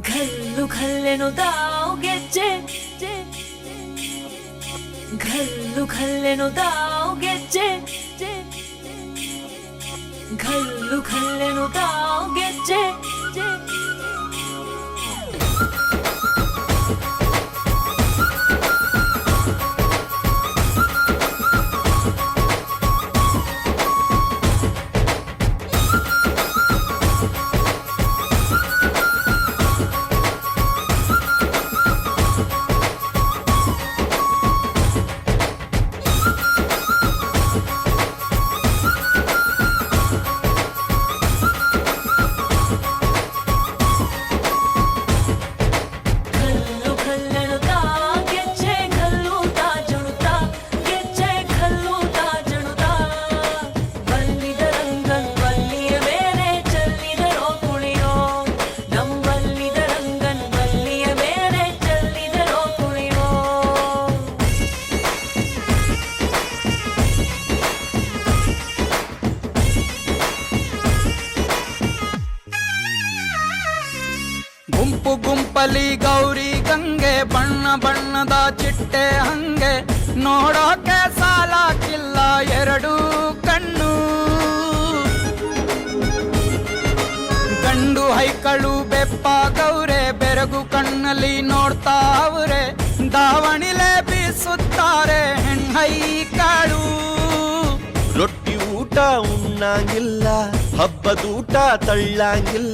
ಘಲ್ಲು ಘಲ್ಲೆನುದಾವ್ ಗೆಜ್ಜೆ, ಘಲ್ಲು ಘಲ್ಲೆನುದಾವ್ ಗೆಜ್ಜೆ, ಘಲ್ಲು ಘಲ್ಲೆನುದಾವ್ ಗೆಜ್ಜೆ. ಗುಂಪು ಗುಂಪಲಿ ಗೌರಿ ಗಂಗೆ, ಬಣ್ಣ ಬಣ್ಣದ ಚಿಟ್ಟೆ ಹಂಗೆ, ನೋಡೋಕೆ ಸಾಲಾಕಿಲ್ಲ ಎರಡು ಕಣ್ಣು. ಗಂಡು ಹೈಕಳು ಬೆಪ್ಪಾಗವ್ರೆ, ಬೆರಗು ಕಣ್ಣಲ್ಲಿ ನೋಡ್ತಾ ಅವ್ರೆ, ದಾವಣಿಲೆ ಬೀಸುತ್ತಾರೆ ಹೆಣ್ಣೈಕಳು. ರೊಟ್ಟಿ ಊಟ ಉಣ್ಣಂಗಿಲ್ಲ, ಹಬ್ಬದೂಟ ತಳ್ಳಂಗಿಲ್ಲ.